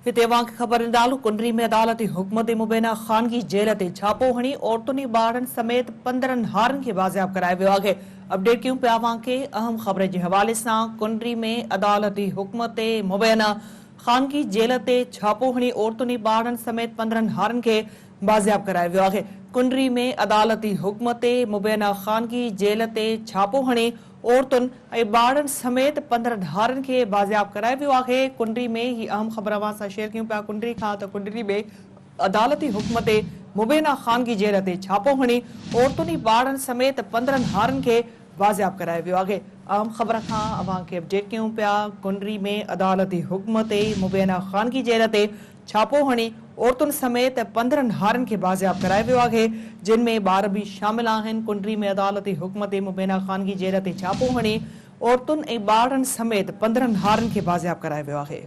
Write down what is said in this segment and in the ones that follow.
हिते अवांखे ख़बर ॾींदालू कुंडरी में अदालती हुक्म ते मुबैना ख़ानगी जेल ते छापो हणी औरतुनि ॿारनि समेत 15 हारनि खे बाज़ियाब करायो वियो आहे। अपडेट कयूं पिया अवांखे अहम ख़बर जे हवाले सां। कुंडरी में अदालती हुक्म ते मुबैना ख़ानगी जेल ते छापो हणी औरतुनि ॿारनि समेत 15 हारनि खे बाज़ियाब करायो वियो आहे। कुंडरी में अदालती हुक्म ते मुबैना ख़ानगी जेल ते छापो हणी औरतुनि ऐं ॿारनि समेत 15 हारनि खे बाज़ियाब करायो वियो आहे। कुंडरी में ही अहम ख़बर अवां सां शेयर कयूं पिया कुंडरी खां त कुंडरी में अदालती हुक्म ते मुबैना ख़ानगी जेल ते छापो हणी औरतुनि ॿारनि समेत 15 हारनि खे बाज़ियाब करायो वियो आहे। अहम ख़बर खां अवांखे अपडेट कयूं पिया कुंडरी में अदालती हुक्म ते मुबैना ख़ानगी जेल ते छापो हणी औरतुनि समेत 15 हारनि खे बाज़ियाब करायो वियो आहे, जिन में ॿार बि शामिल आहिनि। कुंडरी में अदालती हुक्म ते मुबैना ख़ानगी जेल ते छापो हणी औरतुनि ऐं ॿारनि समेत 15 हारनि खे बाज़ियाब करायो वियो आहे।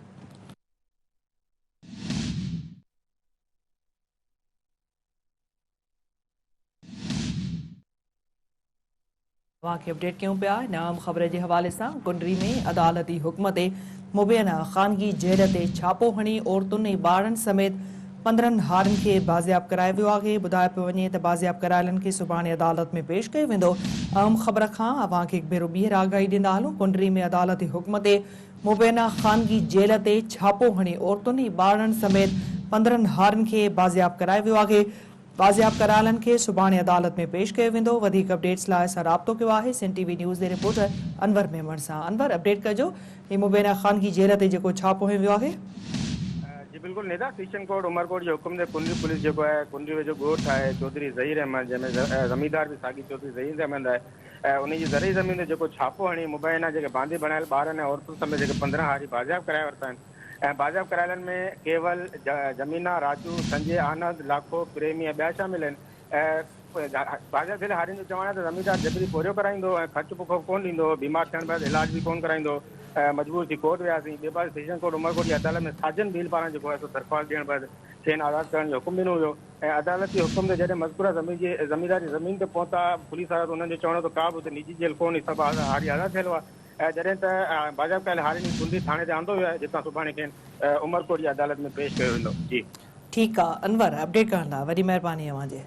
अपडेट कयूं पिया नाम ख़बर के हवाले से। कुंडरी में अदालती हुक्म ते मुबैना ख़ानगी जेल ते छापो हणी औरतुनि ऐं ॿारनि समेत 15 हारनि खे बाज़ियाब करायो वियो आहे। ॿुधायो पियो वञे त बाज़ियाब करायलनि खे सुभाणे अदालत में पेश कयो वेंदो। अहम ख़बर खां अवांखे हिकु भेरो ॿीहर आगाही ॾींदा हलूं। कुंडरी में अदालती हुक्म ते मुबैना ख़ानगी जेल ते छापो हणी औरतुनि ऐं ॿारनि समेत 15 हारनि खे बाज़ियाब करायो वियो आहे। बाज़ियाब करायलनि खे सुभाणे अदालत में पेश कयो वेंदो। वधीक अपडेट्स लाइ असां राब्तो कयो आहे सिंध टीवी न्यूज़ जे रिपोर्टर अनवर मेमण सां। अनवर, अपडेट कजो ही मुबैना ख़ानगी जेल ते जेको छापो हयो वियो आहे। जी बिल्कुल निदा सेशन कोर्ट उमरकोट के हुक्म से कुंडरी पुलिस जो है कुंडरी में जो गोठ है चौधरी ज़हीर अहमद जैमें ज़मींदार भी सागी चौधरी ज़हीर अहमद है उन ज़रिए ज़मीन जो छापो हणी मुबैना जो बांधे बनायल ॿारनि औरतुनि समेत जो 15 हारी बाज़ियाब कराया वरता आहिनि। बाज़ियाब करायलनि में केवल जमीना राजू संजय आनंद लाखो प्रेमी ऐं ॿिया शामिल आहिनि। बाज़ियाब थियल हारियुनि जो चवणु आहे त ज़मीनदार जबरी पोरियो कराईंदो ऐं ख़र्च पुखो कोन ॾींदो, बीमार थियण बैदि इलाज भी कोन कराईंदो। मजबूर थी कोर्ट वियासीं। ॿिए पासे सेशन कोर्ट उमरकोट जी अदालत में साजन भील पारां जेको आहे सो दरख़्वास्त ॾियण बैदि खेनि आज़ादु करण जो हुकुम ॾिनो हुयो ऐं अदालती हुकुम ते जॾहिं मज़कूरा ज़मीनदार जी ज़मीन ते पहुता पुलिस वारा त उन्हनि जो चवणो त का बि हुते निजी जेल कोन्हे, सभु हारी आज़ादु थियल हुआ। जॾहिं त बाज़ियाब कयल हारियुनि कुंडरी थाणे ते आंदो वियो आहे, जितां सुभाणे खेनि उमरकोट जी अदालत में पेश कयो वेंदो। जी ठीकु आहे अनवर, अपडेट करण लाइ वॾी महिरबानी अवांजे।